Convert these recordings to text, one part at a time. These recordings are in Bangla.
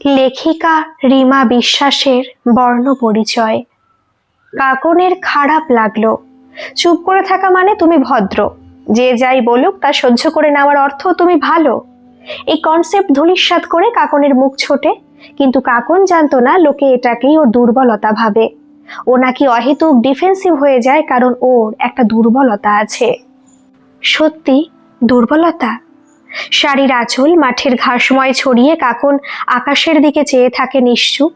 লেখিকা রিমা বিশ্বাসের বর্ণ পরিচয়। কাকনের খারাপ লাগলো। চুপ করে থাকা মানে তুমি ভদ্র, যে যাই বলুক তা সহ্য করে নেওয়ার অর্থ তুমি ভালো। এই কনসেপ্ট ধূলিসাৎ করে কাকনের মুখ ছোটে, কিন্তু কাকন জানতো না লোকে এটাকেই ওর দুর্বলতা ভাবে। ও নাকি অহেতুক ডিফেন্সিভ হয়ে যায় কারণ ওর একটা দুর্বলতা আছে। সত্যি দুর্বলতা? শাড়ির আঁচল মাঠের ঘাসময় ছড়িয়ে কাকন আকাশের দিকে চেয়ে থাকে নিশ্চুপ।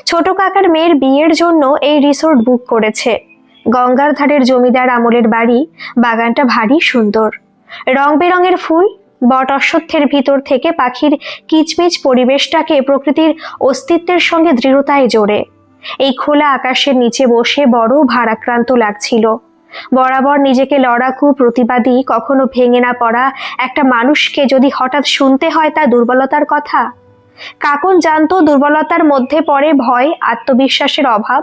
ছোট কাকার মেয়ের বিয়ের জন্য এই রিসোর্ট বুক করেছে। গঙ্গার ধারের জমিদার আমলের বাড়ি। বাগানটা ভারী সুন্দর, রং বেরঙের ফুল, বট অশ্বত্থের ভিতর থেকে পাখির কিচমিচ পরিবেশটাকে প্রকৃতির অস্তিত্বের সঙ্গে দৃঢ়তায় জোড়ে। এই খোলা আকাশের নিচে বসে বড় ভারাক্রান্ত লাগছিল। বরাবর নিজেকে লড়াকু প্রতিবাদী, কখনো ভেঙে না পড়া একটা মানুষকে যদি হঠাৎ শুনতে হয় তার দুর্বলতার কথা। কাকন জানতো দুর্বলতার মধ্যে পড়ে ভয়, আত্মবিশ্বাসের অভাব,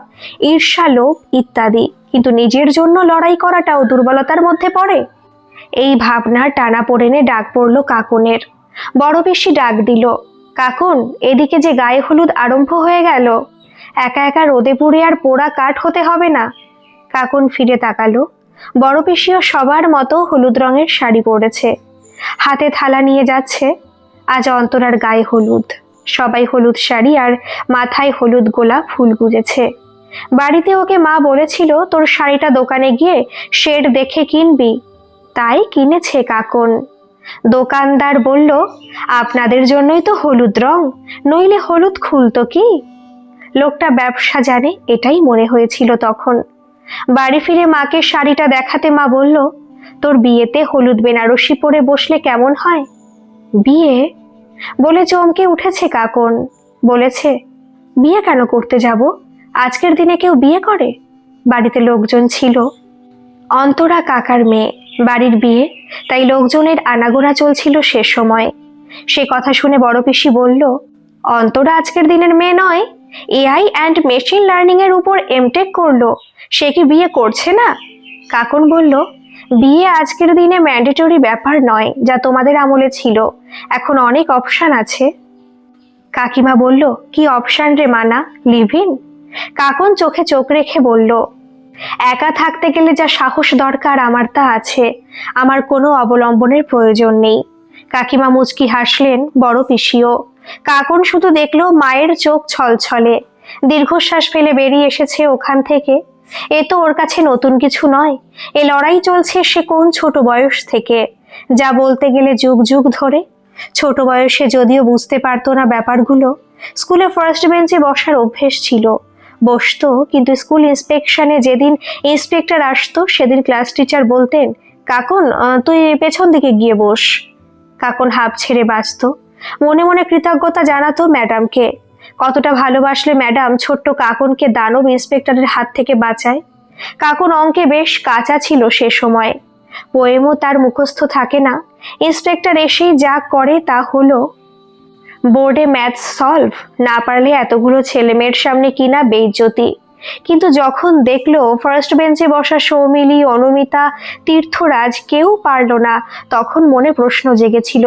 ঈর্ষা, লোভ ইত্যাদি, কিন্তু নিজের জন্য লড়াই করাটাও দুর্বলতার মধ্যে পড়ে। এই ভাবনার টানাপোড়েনে ডাক পড়ল কাকনের। বড় বেশি ডাক দিল, কাকন এদিকে যে গায়ে হলুদ আরম্ভ হয়ে গেল, একা একা রোদে পুড়ে আর পোড়া কাঠ হতে হবে না। কাকন ফিরে তাকালো। বড় পিসিও সবার মতো হলুদ রঙের শাড়ি পরেছে, হাতে থালা নিয়ে যাচ্ছে। আজ অন্তরার গায়ে হলুদ, সবাই হলুদ শাড়ি আর মাথায় হলুদ গোলাপ ফুল গুজেছে। বাড়িতে ওকে মা বলেছিল তোর শাড়িটা দোকানে গিয়ে শেড দেখে কিনবি, তাই কিনেছে কাকন। দোকানদার বলল, আপনাদের জন্যই তো হলুদ রং, নইলে হলুদ খুলতো কি? লোকটা ব্যবসা জানে এটাই মনে হয়েছিল তখন। বাড়ি ফিরে মাকে শাড়িটা দেখাতে মা বলল, তোর বিয়েতে হলুদ বেনারসি পরে বসলে কেমন হয়? বিয়ে বলে চমকে উঠেছে কাকন। বলেছে, বিয়ে কেন করতে যাব? আজকের দিনে কেউ বিয়ে করে? বাড়িতে লোকজন ছিল। অন্তরা কাকার মেয়ে, বাড়ির বিয়ে, তাই লোকজনের আনাগোনা চলছিল সে সময়। সে কথা শুনে বড় পিসি বলল, অন্তরা আজকের দিনের মেয়ে নয়, এআই অ্যান্ড মেশিন লার্নিং এর উপর এমটেক করলো, সে কি বিয়ে করছে না? কাকন বলল, বিয়ে আজকের দিনে ম্যান্ডেটরি ব্যাপার নয়, যা তোমাদের আমলে ছিল। এখন অনেক অপশন আছে। কাকিমা বলল, কি অপশন রে মানা? Live in? কাকন চোখে চোখ রেখে বলল, একা থাকতে গেলে যা সাহস দরকার আমার তা আছে, আমার কোনো অবলম্বনের প্রয়োজন নেই। কাকিমা মুচকি হাসলেন, বড় পিসিও। কাকন শুধু দেখলো মায়ের চোখ ছলছলে। দীর্ঘশ্বাস ফেলে বেরিয়ে এসেছে ওখান থেকে। এ তো ওর কাছে নতুন কিছু নয়, এ লড়াই চলছে সে কোন ছোট বয়স থেকে, যা বলতে গেলে যুগ যুগ ধরে। ছোট বয়সে যদিও বুঝতে পারতো না ব্যাপারগুলো, স্কুলে ফার্স্ট বেঞ্চে বসার অভ্যেস ছিল, বসতো, কিন্তু স্কুল ইন্সপেকশনে যেদিন ইন্সপেক্টর আসতো সেদিন ক্লাস টিচার বলতেন, কাকন তুই পেছন দিকে গিয়ে বস। কাকন হাঁপ ছেড়ে বাঁচত। মনে মনে কৃতজ্ঞতা জানাতো ম্যাডামকে। কতটা ভালোবাসলে ম্যাডাম ছোট্ট কাকনকে দানব ইন্সপেক্টরের হাত থেকে বাঁচায়। কাকন অঙ্কে বেশ কাঁচা ছিল সে সময়, পোয়েমও তার মুখস্থ থাকে না। ইন্সপেক্টর এসেই যা করে তা হলো বোর্ডে ম্যাথস সলভ, না পারলে এতগুলো ছেলেমেয়ের সামনে কিনা বেইজ্জতি। কিন্তু যখন দেখলো ফার্স্ট বেঞ্চে বসা সৌমিলি, অনুমিতা, তীর্থরাজ কেউ পারল না, তখন মনে প্রশ্ন জেগেছিল।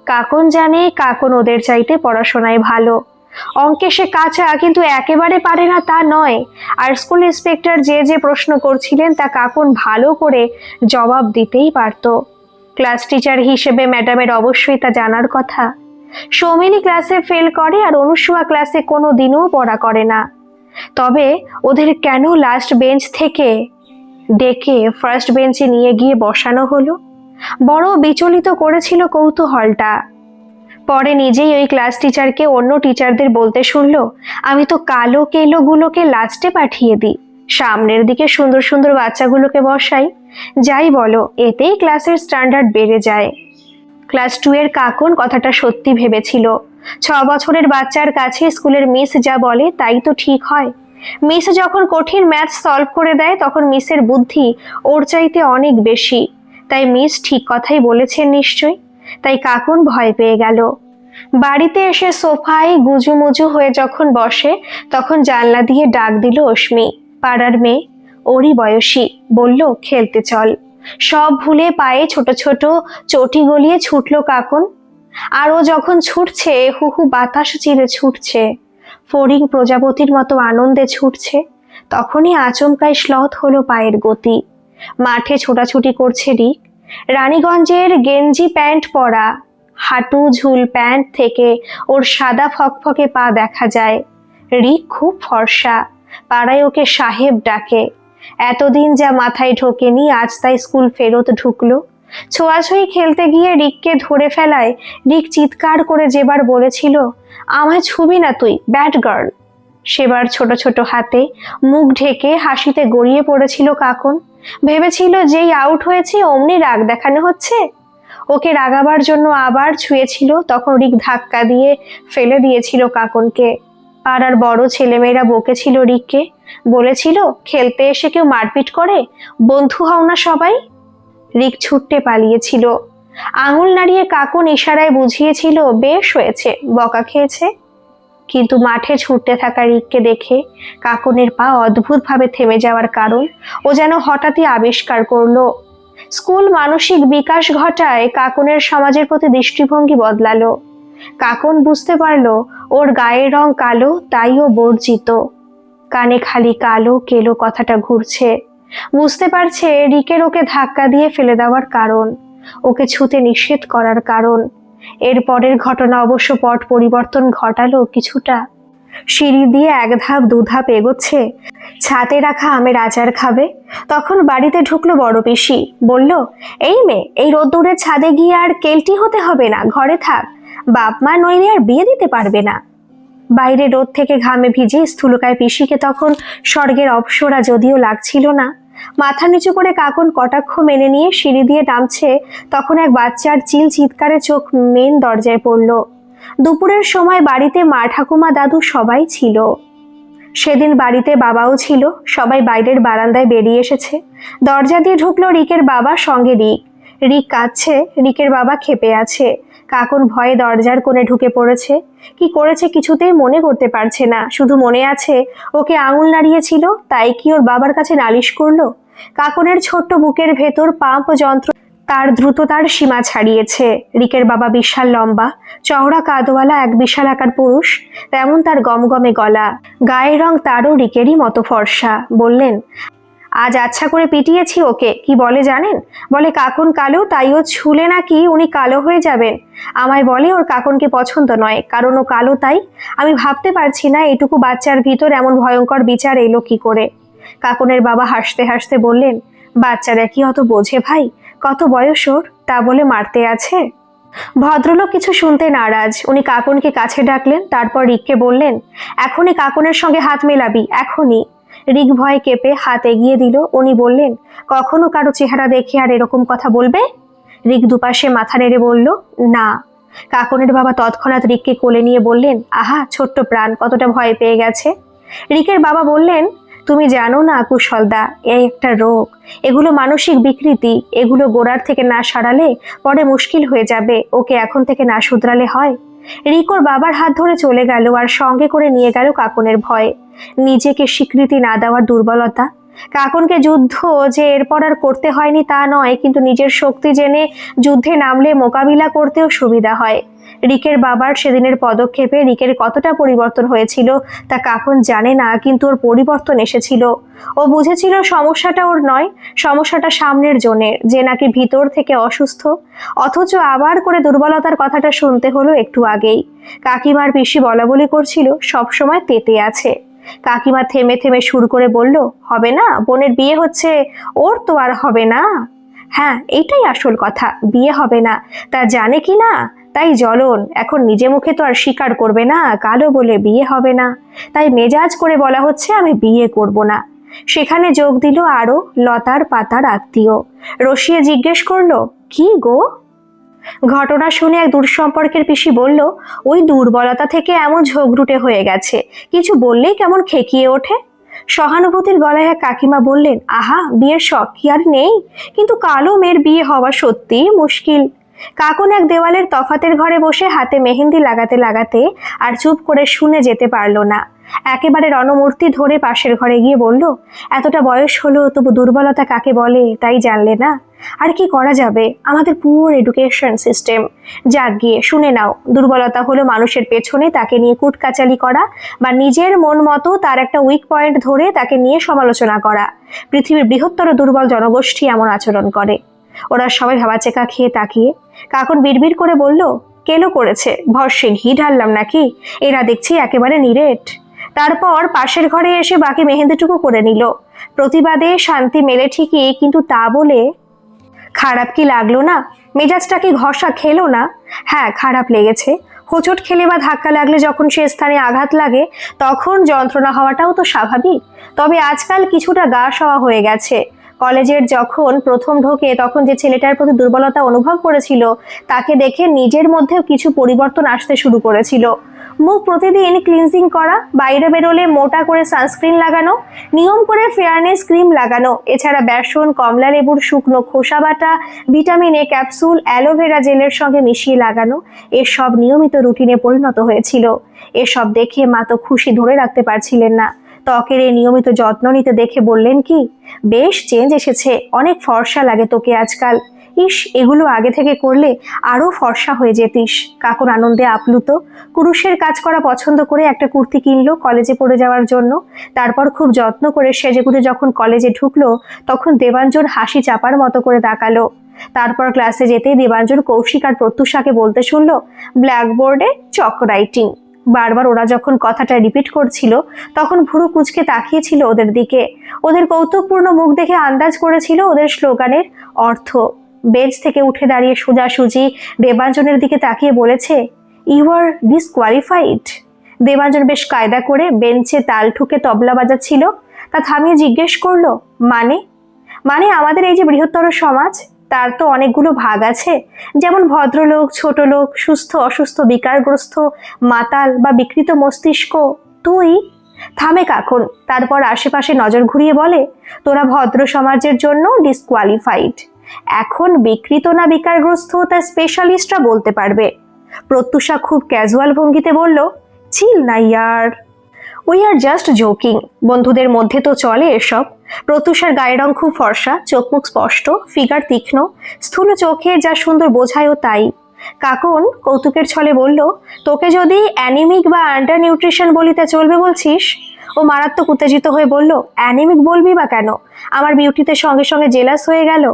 কাকন জানে কাকন ওদের চাইতে পড়াশোনায় ভালো, অঙ্কে সে কাঁচা, কিন্তু একেবারে পারে না তা নয়। আর স্কুল ইন্সপেক্টর যে যে প্রশ্ন করছিলেন তা কাকন ভালো করে জবাব দিতেই পারত। ক্লাস টিচার হিসেবে ম্যাডামের অবশ্যই তা জানার কথা। সৌমিলি ক্লাসে ফেল করে আর অনুসুয়া ক্লাসে কোনো দিনও পড়া করে না। তবে ওদের কেন লাস্ট বেঞ্চ থেকে ডেকে ফার্স্ট বেঞ্চে নিয়ে গিয়ে বসানো হলো? বড় বিচলিত করেছিল কৌতূহলটা। পরে নিজেই ওই ক্লাস টিচারকে অন্য টিচারদের বলতে শুনলো, আমি তো কালো কেলোগুলোকে লাস্টে পাঠিয়ে দিই, সামনের দিকে সুন্দর সুন্দর বাচ্চাগুলোকে বসাই। যাই বলো, এতেই ক্লাসের স্ট্যান্ডার্ড বেড়ে যায়। ক্লাস 2 এর কাকন কথাটা সত্যি ভেবেছিল। 6 বছরের বাচ্চার কাছে স্কুলের মিস যা বলে তাই তো ঠিক হয়। মিস যখন কঠিন ম্যাথ সলভ করে দেয় তখন মিসের বুদ্ধি ওর চাইতে অনেক বেশি, তাই মিস ঠিক কথাই বলেছেন নিশ্চয়ই। তাই কাকন ভয় পেয়ে গেল। বাড়িতে এসে সোফায় গুজুমুজু হয়ে যখন বসে তখন জানলা দিয়ে ডাক দিল অশ্মি, পাড়ার মেয়ে, ওরই বয়সী। বলল, খেলতে চল। সব ভুলে পায়ে ছোট ছোট চটি গলিয়ে ছুটল কাকন। আর ও যখন ছুটছে হু হু বাতাস চিরে ছুটছে, ফড়িং প্রজাপতির মতো আনন্দে ছুটছে, তখনই আচমকাই শ্লথ হলো পায়ের গতি। মাঠে ছোটাছুটি করছে রিক। রানীগঞ্জের গেঞ্জি প্যান্ট পরা, হাঁটু ঝুল প্যান্ট থেকে ওর সাদা ফকফকে পা দেখা যায়। রিক খুব ফর্সা, পাড়ায় ওকে সাহেব ডাকে। এতদিন যা মাথায় ঢোকেনি আজ তাই স্কুল ফেরত ঢুকলো। ছোঁয়াছুঁই খেলতে গিয়ে রিককে ধরে ফেলায় রিক চিৎকার করে যেবার বলেছিল, আমায় ছুবি না তুই, ব্যাড গার্ল। সেবার ছোট ছোট হাতে মুখ ঢেকে হাসিতে গড়িয়ে পড়েছিল কাকন। ভেবেছিল যেই আউট হয়েছে অমনি রাগ দেখানো হচ্ছে। ওকে রাগাবার জন্য আবার ছুঁয়েছিল, তখন রিক ধাক্কা দিয়ে ফেলে দিয়েছিল কাকনকে। পাড়ার বড় ছেলেমেয়েরা বকেছিল রিককে, বলেছিল খেলতে এসে কেউ মারপিট করে, বন্ধু হও না সবাই। রিক ছুটতে পালিয়েছিল। আঙুল নাড়িয়ে কাকন ইশারায় বুঝিয়েছিল বেশ হয়েছে, বকা খেয়েছে। কিন্তু মাঠে ছুটতে থাকা রিককে দেখে কাকনের পা অদ্ভুতভাবে থেমে যাওয়ার কারণ ও যেন হঠাৎই আবিষ্কার করলো। স্কুল মানসিক বিকাশ ঘটায় কাকনের সমাজের প্রতি দৃষ্টিভঙ্গি বদলালো। কাকন বুঝতে পারলো ওর গায়ের রং কালো, তাই ও বর্জিত। কানে খালি কালো কেলো কথাটা ঘুরছে। বুঝতে পারছে রিকের ওকে ধাক্কা দিয়ে ফেলে দেওয়ার কারণ, ওকে ছুঁতে নিষেধ করার কারণ। এর পরের ঘটনা অবশ্য পট পরিবর্তন ঘটালো কিছুটা। সিঁড়ি দিয়ে এক ধাপ দু ধাপ এগোচ্ছে, ছাতে রাখা আমের আচার খাবে, তখন বাড়িতে ঢুকলো বড় পিসি। বলল, এই মেয়ে, এই রোদ্দুরের ছাদে গিয়ে আর কেলটি হতে হবে না, ঘরে থাক, বাপ মা নইলে আর বিয়ে দিতে পারবে না। বাইরে রোদ থেকে ঘামে ভিজে স্থূলকায় পিসিকে তখন স্বর্গের অপ্সরা যদিও লাগছিল না। মাথা নিচু করে কাকন কটাক্ষ মেনে নিয়ে সিঁড়ি দিয়ে নামছে, তখন এক বাচ্চার চিৎকারে চোখ মেন দরজায় পড়ল। দুপুরের সময় বাড়িতে মা ঠাকুমা দাদু সবাই ছিল। সেদিন বাড়িতে বাবাও ছিল। সবাই বাইরের বারান্দায় বেরিয়ে এসেছে। দরজা দিয়ে ঢুকলো রিকের বাবা, সঙ্গে রিক। রিক কাঁদছে, রিকের বাবা ক্ষেপে আছে। কাকন ভয়ে দরজার কোণে ঢুকে পড়েছে। কি করেছে কিছুতেই মনে করতে পারছে না, শুধু মনে আছে ওকে আঙুল নাড়িয়েছিল, তাই কি ওর বাবার কাছে নালিশ করলো? কাকনের ছোট্ট বুকের ভেতর পাম্প যন্ত্র তার দ্রুততার সীমা ছাড়িয়েছে। রিকের বাবা বিশাল লম্বা, চওড়া কাঁধওয়ালা এক বিশালাকার পুরুষ, তেমন তার গমগমে গলা। গায়ের রং তারও রিকেরই মতো ফর্সা। বললেন, আজ আচ্ছা করে পিটিয়েছি ওকে। কি বলে জানেন? বলে কাকন কালো, তাই ও ছুলে নাকি উনি কালো হয়ে যাবেন। আমায় বলে ওর কাকনকে পছন্দ নয়, কারণ ও কালো তাই। আমি ভাবতে পারছি না এটুকু বাচ্চার ভিতর এমন ভয়ঙ্কর বিচার এলো কি করে। কাকনের বাবা হাসতে হাসতে বললেন, বাচ্চারা কি অত বোঝে ভাই? কত বয়স ওর, তা বলে মারতে আছে? ভদ্রলোক কিছু শুনতে নারাজ। উনি কাকনকে কাছে ডাকলেন, তারপর রিককে বললেন, এখনই কাকনের সঙ্গে হাত মেলাবি, এখনই। রিক ভয়ে কেঁপে হাত এগিয়ে দিল। উনি বললেন, কখনো কারো চেহারা দেখে আর এরকম কথা বলবে? রিক দুপাশে মাথা নেড়ে বলল, না। কাকনের বাবা তৎক্ষণাৎ রিককে কোলে নিয়ে বললেন, আহা ছোট্ট প্রাণ, কতটা ভয় পেয়ে গেছে। রিকের বাবা বললেন, তুমি জানো না কুশলদা, এই একটা রোগ, এগুলো মানসিক বিকৃতি, এগুলো গোড়ার থেকে না সারালে পরে মুশকিল হয়ে যাবে। ওকে এখন থেকে না শুধরালে হয়। রিকোর বাবার হাত ধরে চলে গেল, আর সঙ্গে করে নিয়ে গেল কাকনের ভয়, নিজেকে স্বীকৃতি না দেওয়ার দুর্বলতা। কাকনকে যুদ্ধ যে এরপর আর করতে হয়নি তা নয়, কিন্তু নিজের শক্তি জেনে যুদ্ধে নামলে মোকাবিলা করতেও সুবিধা হয়। রিকের বাবার সেদিনের পদক্ষেপে রিকের কতটা পরিবর্তন হয়েছিল তা কাকন জানে না, কিন্তু ওর পরিবর্তন এসেছিল। ও বুঝেছিল সমস্যাটা ওর নয়, সমস্যাটা সামনের জনের, যে নাকি ভিতর থেকে অসুস্থ। অথচ আবার করে দুর্বলতার কথাটা শুনতে হলো একটু আগেই। কাকিমার পিসি বলা বলি করছিল সবসময় তেতে আছে। কাকিমা থেমে থেমে সুর করে বলল, হবে না, বোনের বিয়ে হচ্ছে, ওর তো আর হবে না। হ্যাঁ, এইটাই আসল কথা, বিয়ে হবে না, তা জানে কি না, তাই জ্বলন। এখন নিজে মুখে তো আর স্বীকার করবে না কালো বলে বিয়ে হবে না, তাই মেজাজ করে বলা হচ্ছে আমি বিয়ে করব না। সেখানে যোগ দিল আরো লতার পাতার আত্মীয়। রসিয়ে জিজ্ঞেস করলো, কি গো? ঘটনা শুনে এক দূর সম্পর্কের পিসি বলল, ওই দুর্বলতা থেকে এমন ঝগড়ুটে হয়ে গেছে, কিছু বললেই কেমন খেকিয়ে ওঠে। সহানুভূতির গলায় এক কাকিমা বললেন, আহা, বিয়ের শখ কি আর নেই, কিন্তু কালো মেয়ের বিয়ে হওয়া সত্যিই মুশকিল। কাকন এক দেওয়ালের তফাতের ঘরে বসে হাতে মেহেন্দি লাগাতে লাগাতে আর চুপ করে শুনে যেতে পারল না। একেবারে রণমূর্তি ধরে পাশের ঘরে গিয়ে বলল, এতটা বয়স হলো তবু দুর্বলতা কাকে বলে তাই জানলে না? আর কি করা যাবে, আমাদের পুরো এডুকেশন সিস্টেম। যাক গিয়ে শুনে নাও, দুর্বলতা হলো মানুষের পেছনে তাকে নিয়ে কুটকাচালি করা বা নিজের মন মতো তার একটা উইক পয়েন্ট ধরে তাকে নিয়ে সমালোচনা করা। পৃথিবীর বৃহত্তর দুর্বল জনগোষ্ঠী এমন আচরণ করে। ওরা সবাই ভাবাচেকা খেয়ে তাকিয়ে। কাকন বিড়বিড় করে বলল, কেলো করেছে, ভরসে ঘি ঢাললাম নাকি? এরা দেখছি একেবারে নিরেট। তারপর পাশের ঘরে এসে বাকি মেহেন্দিটুকু করে নিল। প্রতিবাদে শান্তি মেলে ঠিকই, কিন্তু তা বলে খারাপ কি লাগলো না? মেজাজটা কি ঘষা খেলো না? হ্যাঁ, খারাপ লেগেছে। হোঁচট খেলে বা ধাক্কা লাগলে যখন সে স্থানে আঘাত লাগে তখন যন্ত্রণা হওয়াটাও তো স্বাভাবিক। তবে আজকাল কিছুটা গা সওয়া হয়ে গেছে। কলেজের যখন প্রথম ঢোকে তখন যে ছেলেটার প্রতি দুর্বলতা অনুভব করেছিল তাকে দেখে নিজের মধ্যেও কিছু পরিবর্তন আসতে শুরু করেছিল। মুখ প্রতিদিন ক্লিনজিং করা, বাইরে বেরোলে মোটা করে সানস্ক্রিন লাগানো, নিয়ম করে ফেয়ারনেস ক্রিম লাগানো, এছাড়া বেসন, কমলা লেবুর শুকনো খোসা বাটা, ভিটামিন এ ক্যাপসুল অ্যালোভেরা জেলের সঙ্গে মিশিয়ে লাগানো, এসব নিয়মিত রুটিনে পরিণত হয়েছিল। এসব দেখে মা তো খুশি ধরে রাখতে পারছিলেন না। ত্বকের এই নিয়মিত যত্ন নিতে দেখে বললেন কি, বেশ চেঞ্জ এসেছে, অনেক ফর্সা লাগে তোকে আজকাল। ইস, এগুলো আগে থেকে করলে আরো ফর্সা হয়ে যেতিস। কাকুন আনন্দে আপ্লুত। কুরুশের কাজ করা পছন্দ করে একটা কুর্তি কিনলো কলেজে পড়ে যাওয়ার জন্য। তারপর খুব যত্ন করে সেজেগুজে যখন কলেজে ঢুকলো তখন দেবাঞ্জন হাসি চাপার মতো করে তাকালো। তারপর ক্লাসে যেতেই দেবাঞ্জন কৌশিক আর প্রত্যুষাকে বলতে শুনলো, ব্ল্যাকবোর্ডে চক রাইটিং। বারবার ওরা যখন কথাটা রিপিট করছিল তখন ভুরু কুঁচকে তাকিয়েছিল ওদের দিকে। ওদের কৌতুকপূর্ণ মুখ দেখে আন্দাজ করেছিল ওদের স্লোগানের অর্থ। বেঞ্চ থেকে উঠে দাঁড়িয়ে সোজাসুজি দেবাঞ্জনের দিকে তাকিয়ে বলেছে, ইউ আর ডিসকোয়ালিফাইড। দেবাঞ্জন বেশ কায়দা করে বেঞ্চে তাল ঠুকে তবলা বাজাচ্ছিল, তা থামিয়ে জিজ্ঞেস করলো, মানে? মানে আমাদের এই যে বৃহত্তর সমাজ, তার তো অনেকগুলো ভাগ আছে, যেমন ভদ্রলোক, ছোট লোক, সুস্থ অসুস্থ, বিকারগ্রস্ত, মাতাল বা বিকৃত মস্তিষ্ক। তুই থামে কাকুন, তারপর আশেপাশে নজর ঘুরিয়ে বলে, তোরা ভদ্র সমাজের জন্য ডিসকোয়ালিফাইড। এখন বিকৃত না বিকারগ্রস্ত তা স্পেশালিস্টরা বলতে পারবে। প্রত্যুষা খুব ক্যাজুয়াল ভঙ্গিতে বলল, চিল না ইয়ার, উই আর জাস্ট জোকিং। বন্ধুদের মধ্যে তো চলে এসব। প্রত্যুষার গায়ের রং খুব ফর্সা, চোখ মুখ স্পষ্ট, ফিগার তীক্ষ্ণ, স্থূল চোখে যা সুন্দর বোঝায়ও তাই। কাকুন কৌতুকের ছলে বলল, তোকে যদি অ্যানিমিক বা আন্ডার নিউট্রিশন বলি তা চলবে বলছিস? ও মারাত্মক উত্তেজিত হয়ে বলল, অ্যানিমিক বলবি বা কেন? আমার বিউটিতে সঙ্গে সঙ্গে জেলাস হয়ে গেল।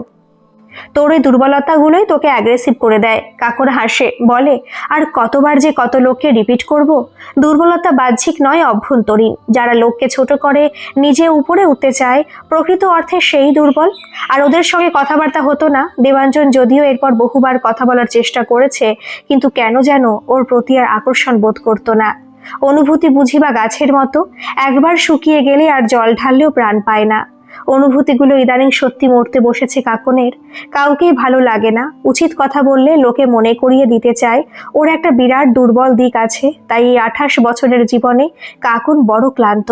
তোর ওই দুর্বলতাগুলোই তোকে অ্যাগ্রেসিভ করে দেয়। কাকুর হাসে বলে, আর কতবার যে কত লোককে রিপিট করব? দুর্বলতা বাহ্যিক নয়, অভ্যন্তরীণ। যারা লোককে ছোট করে নিজে উপরে উঠতে চায় প্রকৃত অর্থে সেই দুর্বল। আর ওদের সঙ্গে কথাবার্তা হতো না। দেবাঞ্জন যদিও এরপর বহুবার কথা বলার চেষ্টা করেছে, কিন্তু কেন যেন ওর প্রতি আর আকর্ষণ বোধ করতো না। অনুভূতি বুঝিবা গাছের মতো, একবার শুকিয়ে গেলে আর জল ঢাললেও প্রাণ পায় না। অনুভূতিগুলো ইদানিং সত্যি মরতে বসেছে কাকনের। কাউকেই ভালো লাগে না। উচিত কথা বললে লোকে মনে করিয়ে দিতে চায় ওর একটা বিরাট দুর্বল দিক আছে। তাই এই 28 বছরের জীবনে কাকুন বড় ক্লান্ত।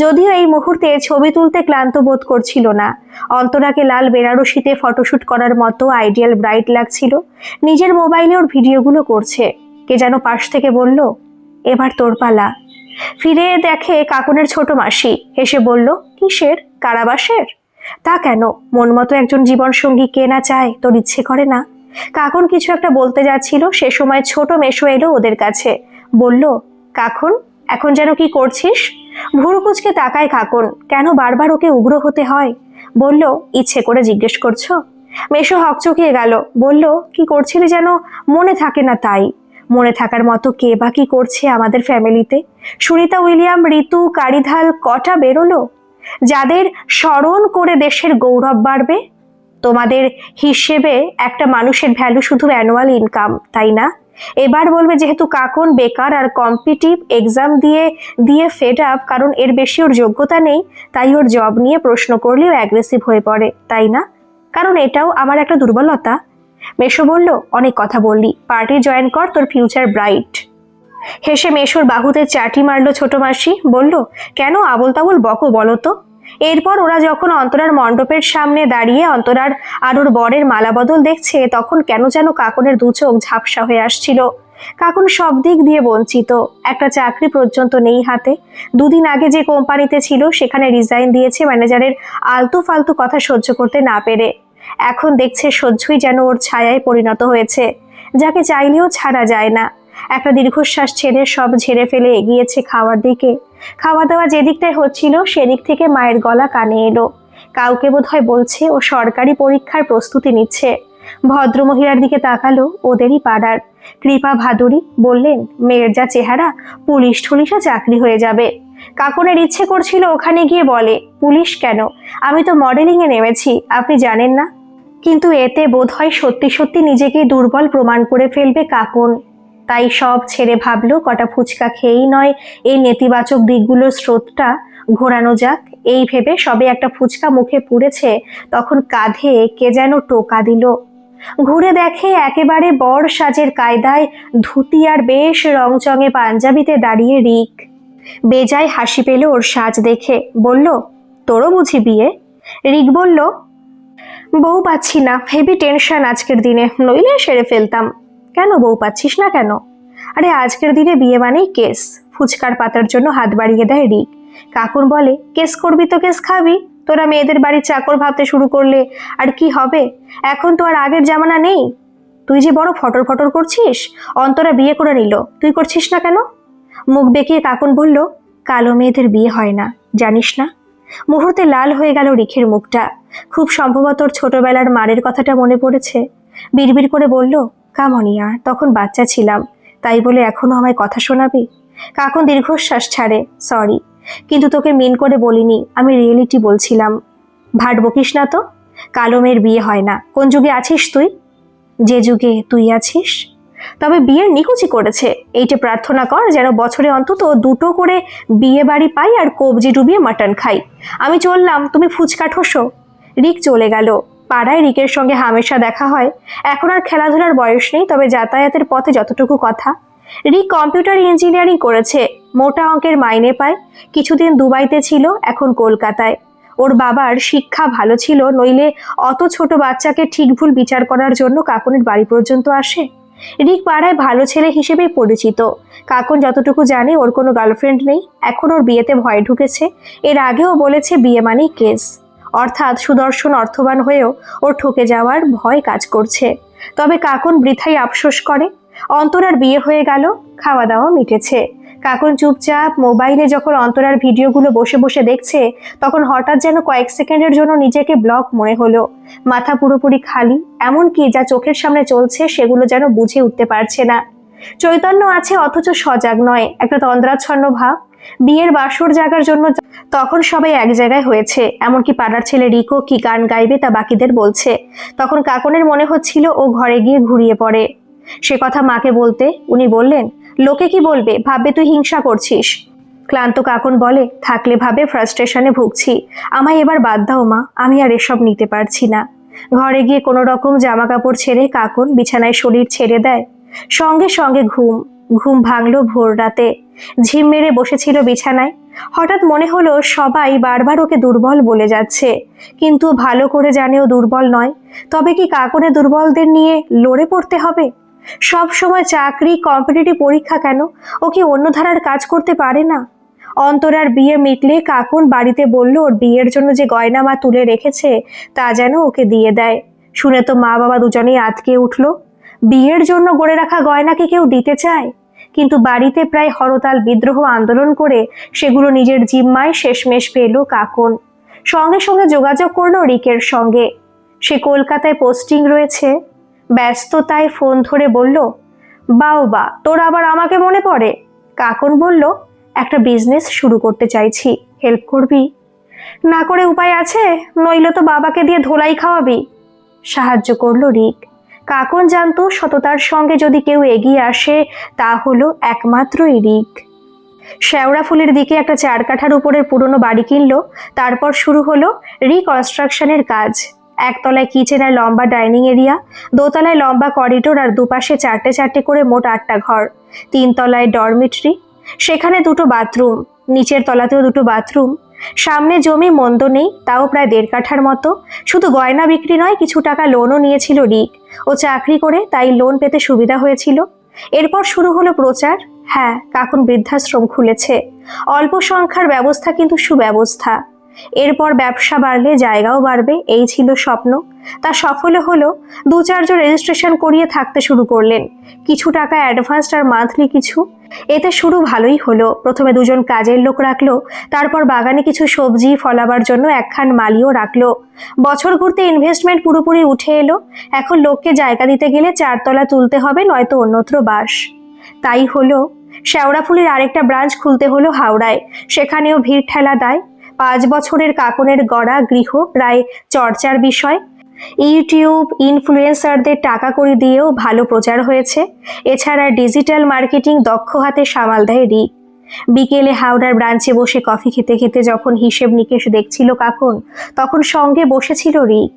যদিও এই মুহূর্তে ছবি তুলতে ক্লান্ত বোধ করছিল না। অন্তরাকে লাল বেনারসিতে ফটোশুট করার মতো আইডিয়াল ব্রাইট লাগছিল। নিজের মোবাইলে ওর ভিডিওগুলো করছে। কে যেন পাশ থেকে বলল, এবার তোর পালা। ফিরে দেখে কাকুনের ছোট মাসি। হেসে বলল, কিসের? কারাবাসের? তা কেন? মন মতো একজন জীবনসঙ্গী কে না চায়, তোর ইচ্ছে করে না? কাকুন কিছু একটা বলতে যাচ্ছিল, সে সময় ছোট মেশো এলো ওদের কাছে। বলল, কাকুন এখন যেন কি করছিস? ভুরু কুঁচকে তাকায় কাকুন। কেন বারবার ওকে উগ্র হতে হয়? বলল, ইচ্ছে করে জিজ্ঞেস করছো? মেশো হকচকিয়ে গেল। বলল, কি করছিলি যেন মনে থাকে না তাই। মনে থাকার মতো কে বা কি করছে আমাদের ফ্যামিলিতে? সুনিতা উইলিয়াম, ঋতু, কারিধাল কটা বেরোলো, যাদের স্মরণ করে দেশের গৌরব বাড়বে। তোমাদের হিসেবে একটা মানুষের ভ্যালু শুধু অ্যানুয়াল ইনকাম, তাই না? এবার বলবে যেহেতু কাকুন বেকার আর কম্পিটিটিভ এক্সাম দিয়ে ফেড আপ, কারণ এর বেশি ওর যোগ্যতা নেই, তাই ওর জব নিয়ে প্রশ্ন করলেও অ্যাগ্রেসিভ হয়ে পড়ে, তাই না? কারণ এটাও আমার একটা দুর্বলতা। মেশো বলল, অনেক কথা বললি, পার্টি জয়েন কর, তোর ফিউচার ব্রাইট। হেসে মেশোর বাহুতে চাটি মারল ছোট মাসি। বলল, কেন আবোল তাবোল বকো বলো তো? এরপর ওরা যখন অন্তরার মণ্ডপের সামনে দাঁড়িয়ে অন্তরার আর ওর বরের মালা বদল দেখছে তখন কেন যেন কাকনের দু চোখ ঝাপসা হয়ে আসছিল। কাকুন সব দিক দিয়ে বঞ্চিত, একটা চাকরি পর্যন্ত নেই হাতে। দুদিন আগে যে কোম্পানিতে ছিল সেখানে রিজাইন দিয়েছে ম্যানেজারের আলতু ফালতু কথা সহ্য করতে না পেরে। এখন দেখছে সহ্যই যেন ওর ছায়ায় পরিণত হয়েছে, যাকে চাইলেও ছাড়া যায় না। একটা দীর্ঘশ্বাস ছেড়ে সব ঝেড়ে ফেলে এগিয়েছে খাওয়ার দিকে। খাওয়া দাওয়া যেদিকটায় হচ্ছিল সেদিক থেকে মায়ের গলা কানে এলো। কাউকে বোধহয় বলছে ও সরকারি পরীক্ষার প্রস্তুতি নিচ্ছে। ভদ্রমহিলার দিকে তাকালো, ওদেরই পাড়ার কৃপা ভাদুরী। বললেন, মেয়ের যা চেহারা, পুলিশ টুলিশও চাকরি হয়ে যাবে। কাকুনের ইচ্ছে করছিল ওখানে গিয়ে বলে, পুলিশ কেন, আমি তো মডেলিংয়ে নেমেছি, আপনি জানেন না। কিন্তু এতে বোধহয় সত্যি সত্যি নিজেকে দুর্বল প্রমাণ করে ফেলবে কাকুন। তাই সব ছেড়ে ভাবলো কটা ফুচকা খেয়েই নয় এই নেতিবাচক দিকগুলোর স্রোতটা ঘোরানো যাক। এই ভেবে সবে একটা ফুচকা মুখে পুড়েছে, তখন কাঁধে কে যেন টোকা দিল। ঘুরে দেখে একেবারে বর সাজের কায়দায় ধুতি আর বেশ রংচঙে পাঞ্জাবিতে দাঁড়িয়ে রিক। বেজায় হাসি পেল ওর সাজ দেখে। বলল, তোরও বুঝি বিয়ে? রিক বলল, বউ পাচ্ছি না, হেভি টেনশন আজকের দিনে, নইলে সেরে ফেলতাম। কেন বউ পাচ্ছিস না কেন? আরে আজকের দিনে বিয়ে মানেই কেস। ফুচকার পাতার জন্য হাত বাড়িয়ে দেয় রিক। কাকুন বলে, কেস করবি তো কেস খাবি। তোরা মেয়েদের বাড়ির চাকর ভাবতে শুরু করলে আর কি হবে? এখন তো আর আগের জামানা নেই। তুই যে বড় ফটর ফটর করছিস, অন্তরা বিয়ে করে নিল, তুই করছিস না কেন? মুখ বেঁকিয়ে কাকুন বলল, কালো মেয়েদের বিয়ে হয় না, জানিস না? মুহূর্তে লাল হয়ে গেল রিখের মুখটা। খুব সম্ভবত ওর ছোটবেলার মারের কথাটা মনে পড়েছে। বিড়বিড় করে বলল, কামনিয়া, তখন বাচ্চা ছিলাম, তাই বলে এখনো আমায় কথা শোনাবি? কাকুন দীর্ঘশ্বাস ছাড়ে, সরি, কিন্তু তোকে মিন করে বলিনি, আমি রিয়েলিটি বলছিলাম। ভাট বকিস না তো, কালো মেয়ের বিয়ে হয় না। কোন যুগে আছিস তুই? যে যুগে তুই আছিস। তবে বিয়ের নিকুচি করেছে, এইটা প্রার্থনা কর যেন বছরে অন্তত দুটো করে বিয়ে বাড়ি পাই আর কবজি ডুবিয়ে মাটন খাই। আমি চললাম, তুমি ফুচকা ঠোসো। রিক চলে গেল। পাড়ায় রিকের সঙ্গে হামেশা দেখা হয়। এখন আর খেলাধুলার বয়স নেই, তবে যাতায়াতের পথে যতটুকু কথা। রিক কম্পিউটার ইঞ্জিনিয়ারিং করেছে, মোটা অঙ্কের মাইনে পায়। কিছুদিন দুবাইতে ছিল, এখন কলকাতায়। ওর বাবার শিক্ষা ভালো ছিল, নইলে অত ছোট বাচ্চাকে ঠিক ভুল বিচার করার জন্য কাকুনের বাড়ি পর্যন্ত আসে। রিক পাড়ায় ভালো ছেলে হিসেবেই পরিচিত। কাকুন যতটুকু জানে ওর কোনো গার্লফ্রেন্ড নেই, এখন ওর বিয়েতে ভয় ঢুকেছে। এর আগেও বলেছে বিয়ে মানেই কেস, অর্থাৎ সুদর্শন অর্থবান হয়েও ওর ঠকে যাওয়ার ভয় কাজ করছে। তবে কাকুন বৃথাই আফসোস করে। অন্তরার বিয়ে হয়ে গেল, খাওয়া দাওয়া মিটেছে। কাকুন চুপচাপ মোবাইলে যখন অন্তরার ভিডিওগুলো বসে বসে দেখছে, তখন হঠাৎ যেন কয়েক সেকেন্ডের জন্য নিজেকে ব্লক মনে হলো। মাথা পুরোপুরি খালি, এমনকি যা চোখের সামনে চলছে সেগুলো যেন বুঝে উঠতে পারছে না। চৈতন্য আছে অথচ সজাগ নয়, একটা তন্দ্রাচ্ছন্ন ভাব। বিয়ের বাসর জাগার জন্য তখন সবাই এক জায়গায় হয়েছে, এমনকি পাড়ার ছেলে রিকো কি গান গাইবে তা বাকিদের বলছে। তখন কাকুনের মনে হচ্ছিল ও ঘরে গিয়ে ঘুরিয়ে পড়ে। সে কথা মাকে বলতে উনি বললেন, লোকে কি বলবে, ভাববে তুই হিংসা করছিস। ক্লান্ত কাকুন বলে, থাকলে ভাবে ফ্রাস্ট্রেশনে ভুগছি, আমায় এবার বাদ দাও মা, আমি আর এসব নিতে পারছি না। ঘরে গিয়ে কোনো রকম জামা কাপড় ছেড়ে কাকুন বিছানায় শরীর ছেড়ে দেয়। সঙ্গে সঙ্গে ঘুম ভাঙলো ভোর রাতে। ঝিম মেরে বসেছিল বিছানায়। হঠাৎ মনে হলো সবাই বারবার ওকে দুর্বল বলে যাচ্ছে, কিন্তু ভালো করে জানে ও দুর্বল নয়। তবে কি কাকুনে দুর্বলদের নিয়ে লড়ে পড়তে হবে? সব সময় চাকরি, কম্পিটিটিভ পরীক্ষা কেন? ও কি অন্য ধারার কাজ করতে পারে না? অন্তরার বিয়ে মিটলে কাকুন বাড়িতে বলল ওর বিয়ের জন্য যে গয়না মা তুলে রেখেছে তা যেন ওকে দিয়ে দেয়। শুনে তো মা বাবা দুজনেই আঁতকে উঠল। বিয়ের জন্য গড়ে রাখা গয়নাকে কেউ দিতে চায়? কিন্তু বাড়িতে প্রায় হরতাল বিদ্রোহ আন্দোলন করে সেগুলো নিজের জিম্মায় শেষমেশ পেল কাকুন। সঙ্গে সঙ্গে যোগাযোগ করলো রিকের সঙ্গে। সে কলকাতায় পোস্টিং রয়েছে। ব্যস্ততায় ফোন ধরে বলল, বাবা, তোর আবার আমাকে মনে পড়ে? কাকুন বলল, একটা বিজনেস শুরু করতে চাইছি, হেল্প করবি? না করে উপায় আছে, নইলে তো বাবাকে দিয়ে ধোলাই খাওয়াবি। সাহায্য করলো রিক। কাকুন জানতো সততার সঙ্গে যদি কেউ এগিয়ে আসে তা হলো একমাত্রই রিক। শেওড়া ফুলের দিকে একটা 4 কাঠার উপরের পুরনো বাড়ি কিনলো। তারপর শুরু হলো রিকনস্ট্রাকশনের কাজ। একতলায় কিচেন আর লম্বা ডাইনিং এরিয়া, দোতলায় লম্বা করিডোর আর দুপাশে 4টে 4টে করে মোট 8টা ঘর। 3 তলায় ডরমিটরি, সেখানে 2টো বাথরুম, নিচের তলাতেও 2টো বাথরুম। সামনে জমি মন্দ নেই, তাও প্রায় 1.5 কাঠার মতো। শুধু গয়না বিক্রি নয়, কিছু টাকা লোনও নিয়েছিল রিক। ও চাকরি করে, তাই লোন পেতে সুবিধা হয়েছিল। এরপর শুরু হলো প্রচার। হ্যাঁ, কাকুন বৃদ্ধাশ্রম খুলেছে। অল্প সংখ্যার ব্যবস্থা, কিন্তু সুব্যবস্থা। এরপর ব্যবসা বাড়লে জায়গাও বাড়বে, এই ছিল স্বপ্ন। তা সফল হলো। 2-4 জন রেজিস্ট্রেশন করিয়ে থাকতে শুরু করলেন। কিছু টাকা অ্যাডভান্স আর মান্থলি কিছু। এতে শুরু ভালোই হলো। প্রথমে 2 জন কাজের লোক রাখলো, তারপর বাগানে কিছু সবজি ফলাবার জন্য একখান মালিও রাখলো। বছর ঘুরতে ইনভেস্টমেন্ট পুরোপুরি উঠে এলো। এখন লোককে জায়গা দিতে গেলে 4 তলা তুলতে হবে, নয়তো অন্যত্র বাস। তাই হলো, শেওড়াফুলির আরেকটা ব্রাঞ্চ খুলতে হলো হাওড়ায়। সেখানেও ভিড় ঠেলা দেয়। 5 বছরের কাকনের গড়া গৃহ প্রায় চর্চার বিষয়। ইউটিউব ইনফ্লুয়েন্সারদের টাকা করে দিয়েও ভালো প্রচার হয়েছে। এছাড়া ডিজিটাল মার্কেটিং দক্ষ হাতে সামাল দেয় রিক। বিকেলে হাওড়ার ব্রাঞ্চে বসে কফি খেতে খেতে যখন হিসেব নিকেশ দেখছিল কাকন, তখন সঙ্গে বসেছিল রিক।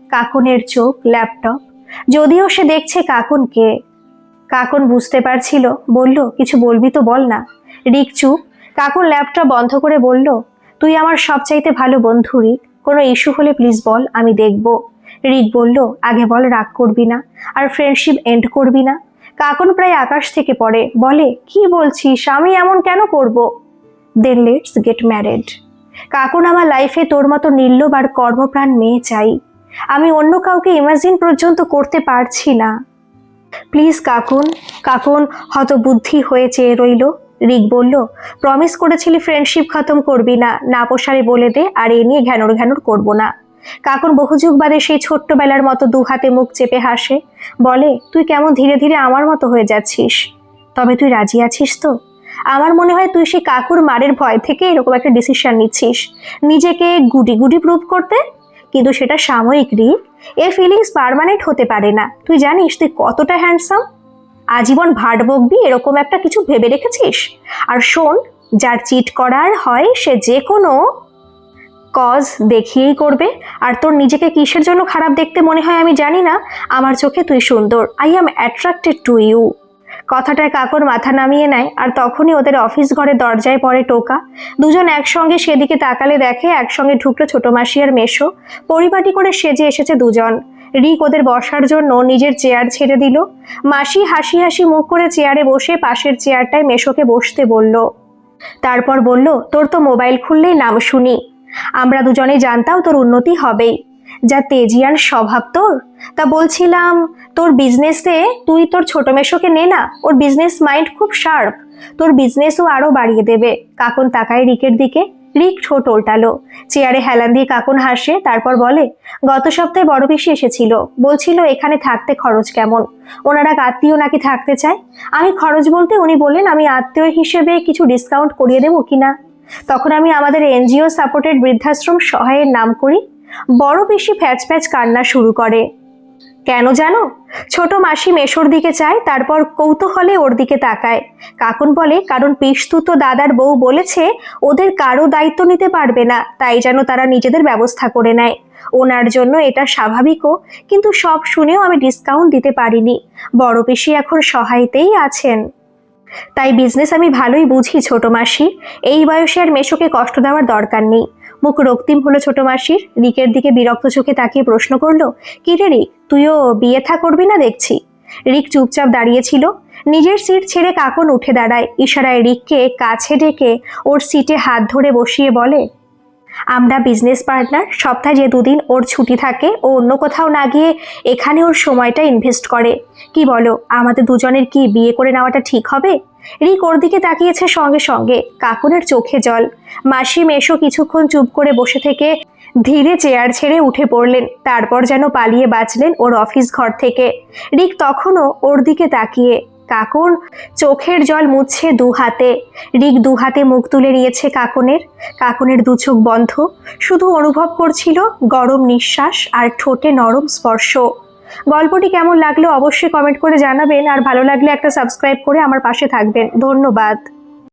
কাকনের চোখ ল্যাপটপ, যদিও সে দেখছে কাকনকে। কাকন বুঝতে পারছিল, বলল, কিছু বলবি তো বল না। রিক চুপ। কাকন ল্যাপটপ বন্ধ করে বলল, তুই আমার সবচাইতে ভালো বন্ধু রিক। কোনো ইস্যু হলে প্লিজ বল, আমি দেখব। রিক বলল, আগে বল রাগ করবি না, আর ফ্রেন্ডশিপ এন্ড করবি না। কাকন প্রায় আকাশ থেকে পড়ে, বলে, কি বলছিস, আমি এমন কেন করব? Then let's get married. কাকন, আমার লাইফে তোর মতো নির্লোভ আর কর্মপ্রাণ মেয়ে চাই। আমি অন্য কাউকে ইমাজিন পর্যন্ত করতে পারছি না। প্লিজ কাকুন। কাকুন হতবুদ্ধি হয়ে চেয়ে রইল। রিক বলল, প্রমিস করেছিলি ফ্রেন্ডশিপ খতম করবি না, না পোষারে বলে দে, আর এ নিয়ে ঘ্যানোর ঘ্যানোর করবো না। কাকুন বহুযুগ বাদে সেই ছোট্টবেলার মতো 2 হাতে মুখ চেপে হাসে, বলে, তুই কেমন ধীরে ধীরে আমার মতো হয়ে যাচ্ছিস। তবে তুই রাজি আছিস তো? আমার মনে হয় তুই সেই কাকুর মারের ভয় থেকে এরকম একটা ডিসিশন নিচ্ছিস, নিজেকে গুডি গুডি প্রুভ করতে। কিন্তু সেটা সাময়িক রিক, এর ফিলিংস পার্মানেন্ট হতে পারে না। তুই জানিস তুই কতটা হ্যান্ডসাম? আজীবন ভাট বকবি এরকম একটা কিছু ভেবে রেখেছিস? আর শোন, যার চিট করার হয় সে যে কোনো কজ দেখিয়েই করবে। আর তোর নিজেকে কিসের জন্য খারাপ দেখতে মনে হয় আমি জানি না, আমার চোখে তুই সুন্দর। I am attracted to you. কথাটায় কাকর মাথা নামিয়ে নেয়, আর তখনই ওদের অফিস ঘরে দরজায় পড়ে টোকা। 2জন একসঙ্গে সেদিকে তাকালে দেখে একসঙ্গে ঢুকলো ছোট মাসি আর মেশো। পরিপাটি করে সেজে এসেছে 2জন। রিক ওদের বসার জন্য নিজের চেয়ার ছেড়ে দিল। মাসি হাসি হাসি মুখ করে চেয়ারে বসে পাশের চেয়ারটায় মেশোকে বসতে বলল। তারপর বলল, তোর তো মোবাইল খুললেই নাম শুনি। আমরা 2জনেই জানতাম তোর উন্নতি হবেই, যা তেজিয়ান স্বভাব তোর। তা বলছিলাম, তোর বিজনেসে তুই তোর ছোট মেশোকে নে না, ওর বিজনেস মাইন্ড খুব শার্প, তোর বিজনেসও আরো বাড়িয়ে দেবে। কাকন তাকায় রিকের দিকে। রিক ঠোঁট ওল্টালো। চেয়ারে হেলান দিয়ে কাকন হাসে, তারপর বলে, গত সপ্তাহে বড় পিসি এসেছিল, বলছিল এখানে থাকতে খরচ কেমন, ওনারা আত্মীয় নাকি থাকতে চায়। আমি খরচ বলতে উনি বললেন আমি আত্মীয় হিসেবে কিছু ডিসকাউন্ট করিয়ে দেবো কিনা। তখন আমি আমাদের এনজিও সাপোর্টেড বৃদ্ধাশ্রম সহায়ের নাম করি। বড় পিসি ফ্যাচ ফ্যাচ কান্না শুরু করে। কেন জানো? ছোট মাসি মেশোর দিকে চায়, তারপর কৌতূহলে ওর দিকে তাকায়। কাকুন বলে, কারণ পিসতুতো দাদার বউ বলেছে ওদের কারো দায়িত্ব নিতে পারবে না, তাই যেন তারা নিজেদের ব্যবস্থা করে নেয়। ওনার জন্য এটা স্বাভাবিকও, কিন্তু সব শুনেও আমি ডিসকাউন্ট দিতে পারিনি। বড় পিসি এখন সহায়তেই আছেন। তাই বিজনেস আমি ভালোই বুঝি ছোট মাসি। এই বয়সে আর মেশোকে কষ্ট দেওয়ার দরকার নেই। মুখ রক্তিম হলো ছোট মাসির। রিকের দিকে বিরক্ত চোখে তাকিয়ে প্রশ্ন করলো, কি রে রিক, তুইও বিয়ে থা করবি না দেখছি। রিক চুপচাপ দাঁড়িয়েছিল। নিজের সিট ছেড়ে কাকন উঠে দাঁড়ায়। ইশারায় রিককে কাছে ডেকে ওর সিটে হাত ধরে বসিয়ে বলে, আমরা বিজনেস পার্টনার। সপ্তাহে যে 2 দিন ওর ছুটি থাকে, ও অন্য কোথাও না গিয়ে এখানে ওর সময়টা ইনভেস্ট করে। কি বলো, আমাদের 2জনের কি বিয়ে করে নেওয়াটা ঠিক হবে? রিক ওর দিকে তাকিয়েছে সঙ্গে সঙ্গে। কাকুনের চোখে জল। মাসি মেশো কিছুক্ষণ চুপ করে বসে থেকে ধীরে চেয়ার ছেড়ে উঠে পড়লেন, তারপর যেন পালিয়ে বাঁচলেন ওর অফিস ঘর থেকে। রিক তখনও ওর দিকে তাকিয়ে। কাকুন চোখের জল মুছছে 2 হাতে। রিক 2 হাতে মুখ তুলে নিয়েছে কাকুনের। কাকুনের 2 চোখ বন্ধ, শুধু অনুভব করছিল গরম নিঃশ্বাস আর ঠোঁটে নরম স্পর্শ। গল্পটি কেমন লাগলো অবশ্যই কমেন্ট করে জানাবেন, আর ভালো লাগলে একটা সাবস্ক্রাইব করে আমার পাশে থাকবেন। ধন্যবাদ।